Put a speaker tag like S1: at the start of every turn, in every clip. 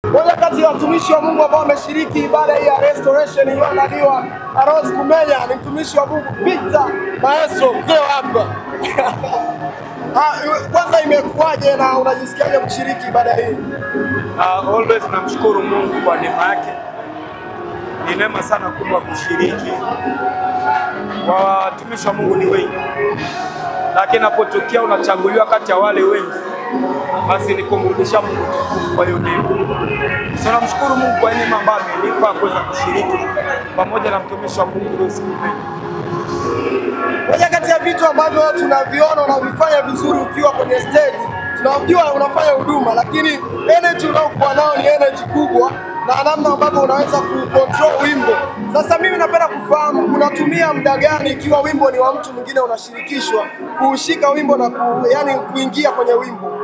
S1: Moja kati ya watumishi wa Mungu ambao wameshiriki ibada hii ya restoration iliyoandaliwa na Rose Kumenya ni mtumishi wa Mungu Victor Maestro, mzee hapa. Kwanza imekuwaje na unajisikiaje kushiriki ibada hii?
S2: Always namshukuru Mungu kwa neema yake. Ni neema sana kubwa kushiriki. Watumishi wa Mungu ni wengi, lakini napotokea unachaguliwa kati ya wale wengi, basi ni kumrudisha Mungu kwa hiyo neema. So namshukuru Mungu kwa neema ambayo amenipa kuweza kushiriki pamoja na mtumishi wa Mungu Rose Kumenya.
S1: Moja kati ya vitu ambavyo tunaviona unavifanya vizuri ukiwa kwenye stage, tunajua unafanya huduma, lakini energy unayokuwa nao ni energy kubwa na namna ambavyo unaweza kucontrol wimbo. Sasa mimi napenda kufahamu unatumia muda gani ikiwa wimbo ni wa mtu mwingine unashirikishwa kuushika wimbo na kuingia kwenye wimbo?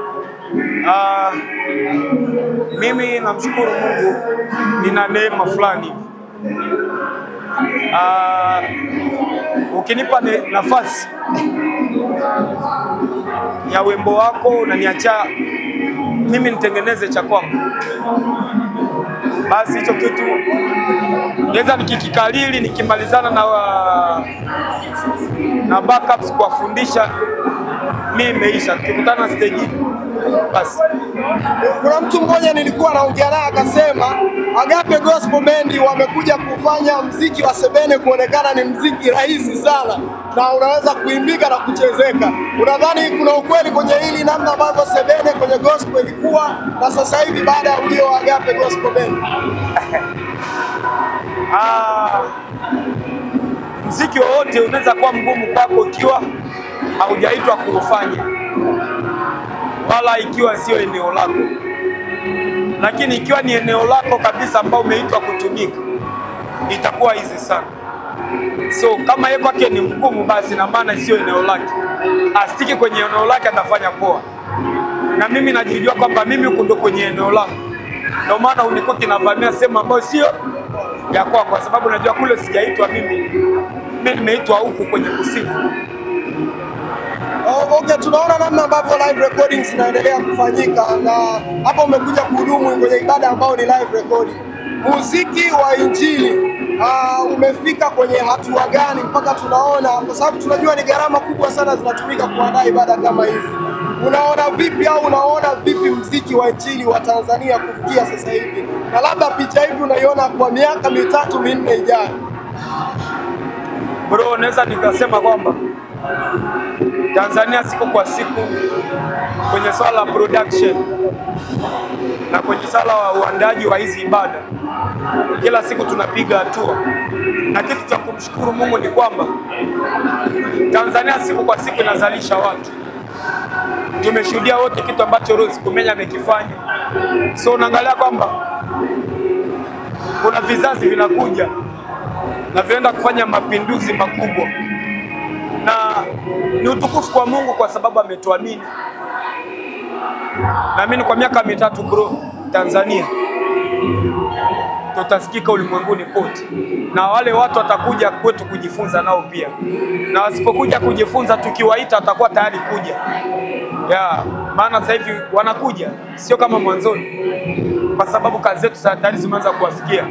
S2: Mimi namshukuru Mungu nina neema fulani. Ukinipa nafasi ya wimbo wako unaniacha mimi nitengeneze cha kwangu, basi hicho kitu naweza nikikikalili nikimalizana na backups kuwafundisha, mimi imeisha. Tukikutana stage basi.
S1: Kuna mtu mmoja nilikuwa naongea naye akasema Agape Gospel Band wamekuja kufanya mziki wa sebene kuonekana ni mziki rahisi sana na unaweza kuimbika na kuchezeka. Unadhani kuna ukweli kwenye hili, namna ambavyo sebene kwenye gospel ilikuwa na sasa hivi baada ya ujio wa Agape Gospel Band?
S2: Mziki wowote unaweza kuwa mgumu kwako ikiwa haujaitwa kuufanya, wala ikiwa sio eneo lako. Lakini ikiwa ni eneo lako kabisa ambao umeitwa kutumika, itakuwa easy sana. So kama yeye kwake ni mgumu, basi na maana sio eneo lake. Astiki kwenye eneo lake, atafanya poa. Na mimi najijua kwamba mimi huko ndo kwenye eneo langu. Ndio maana unikuwa kinavamia sema ambayo sio ya kwa sababu najua kule sijaitwa mimi. Mimi nimeitwa huku kwenye kusifu.
S1: Okay, tunaona namna ambavyo live recordings zinaendelea kufanyika na hapa umekuja kuhudumu kwenye ibada ambayo ni live recording. Muziki wa Injili umefika kwenye hatua gani mpaka tunaona, kwa sababu tunajua ni gharama kubwa sana zinatumika kuandaa ibada kama hizi. Unaona vipi au unaona vipi muziki wa Injili wa Tanzania kufikia sasa hivi? Na labda picha hivi unaiona kwa miaka 3-4 ijayo?
S2: Bro, naweza nikasema kwamba Tanzania siku kwa siku kwenye swala la production na kwenye swala la uandaji wa hizi ibada, kila siku tunapiga hatua. Na kitu cha kumshukuru Mungu ni kwamba Tanzania siku kwa siku inazalisha watu. Tumeshuhudia wote kitu ambacho Rose Kumenya amekifanya. So unaangalia kwamba kuna vizazi vinakuja na vinaenda kufanya mapinduzi makubwa. Na ni utukufu kwa Mungu kwa sababu ametuamini. Naamini kwa miaka 3 bro, Tanzania tutasikika ulimwenguni kote. Na wale watu watakuja kwetu kujifunza nao pia. Na wasipokuja kujifunza tukiwaita atakuwa tayari kuja. Maana sasa hivi wanakuja, sio kama mwanzoni. Kwa sababu kazi zetu tayari zimeanza kuwafikia.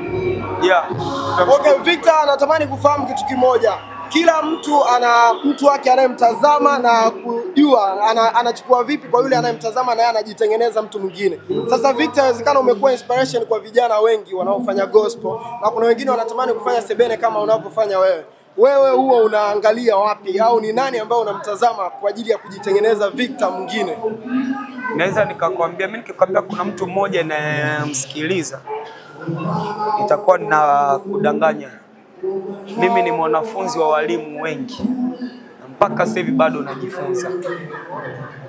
S1: Okay, Victor, natamani kufahamu kitu kimoja. Kila mtu ana mtu wake anayemtazama na kujua anachukua vipi kwa yule anayemtazama na yeye anajitengeneza mtu mwingine. Sasa Victor, inawezekana umekuwa inspiration kwa vijana wengi wanaofanya gospel na kuna wengine wanatamani kufanya sebene kama unavyofanya wewe. Wewe huo unaangalia wapi au ni nani ambao unamtazama kwa ajili ya kujitengeneza Victor mwingine?
S2: Naweza nikakwambia, mimi nikikwambia kuna mtu mmoja anayemsikiliza itakuwa na kudanganya. Mimi ni mwanafunzi wa walimu wengi mpaka sasa hivi bado najifunza.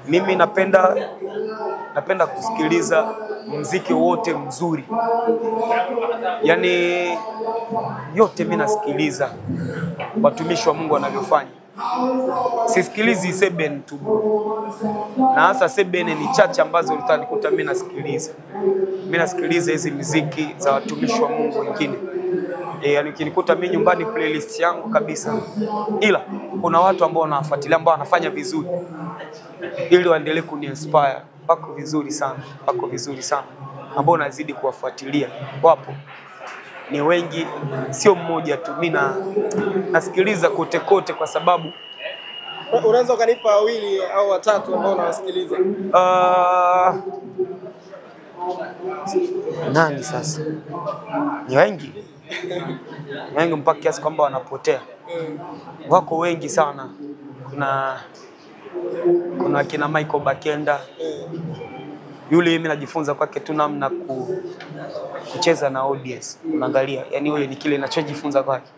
S2: Mimi napenda kusikiliza muziki wote mzuri. Yaani yote mimi nasikiliza watumishi wa Mungu wanavyofanya. Sisikilizi sebene tu. Na hasa sebene ni chache ambazo utanikuta mimi nasikiliza. Mimi nasikiliza hizi muziki za watumishi wa Mungu wengine. Yani ukinikuta mimi nyumbani playlist yangu kabisa. Ila kuna watu ambao wanafuatilia ambao wanafanya vizuri ili waendelee kuni inspire. Pako vizuri sana. ambao nazidi kuwafuatilia. Wapo ni wengi, sio mmoja tu. Mimi nasikiliza kote kote, kwa sababu
S1: unaweza ukanipa wawili au watatu ambao unawasikiliza?
S2: Nani sasa? Ni wengi. Wengi mpaka kiasi kwamba wanapotea. Wako wengi sana. Kuna kina Michael Bakenda. Yule mimi najifunza kwake tu namna kucheza na audience. Unaangalia, yani yule ni kile ninachojifunza kwake.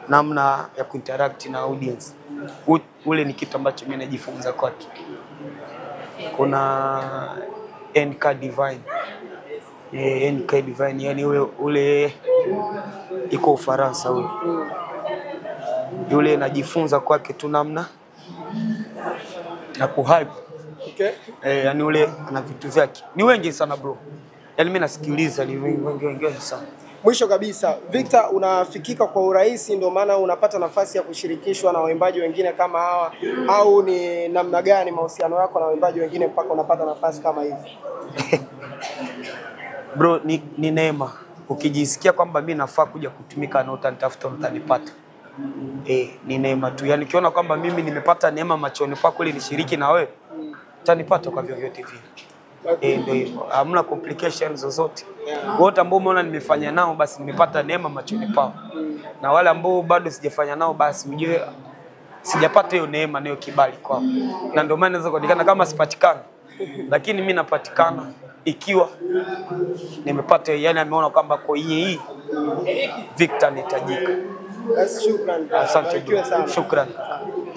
S2: Namna ya kuinteract na audience. Ule ni kitu ambacho mimi najifunza kwake. Kuna NK Divine. NK Divine, yani ule iko Ufaransa ule. Yule najifunza kwake tu namna na kuhype.
S1: Okay.
S2: Yani ule ana vitu vyake. Ni wengi sana bro. Yani mimi nasikiliza ni wengi sana.
S1: Mwisho kabisa, Victor, unafikika kwa urahisi ndio maana unapata nafasi ya kushirikishwa na waimbaji wengine kama hawa, au ni namna gani mahusiano yako na waimbaji wengine mpaka unapata nafasi kama hizi?
S2: Bro, ni neema. Ukijisikia kwamba mimi nafaa kuja kutumika na utanitafuta utanipata. Ni neema tu. Yani ukiona kwamba mimi nimepata neema machoni pako ili nishiriki na wewe, utanipata kwa vyovyote vile. Ndio hivyo. Hamna complications zozote. Wote ambao umeona nimefanya nao basi nimepata neema machoni pao. Na wale ambao bado sijafanya nao basi mjue sijapata hiyo neema na hiyo kibali kwao. Na ndio maana naweza kuonekana kama sipatikana. Lakini mimi napatikana ikiwa nimepata, yani ameona kwamba kwa hii Victor nitajika.
S1: Shukrani.
S2: Asante. Shukrani.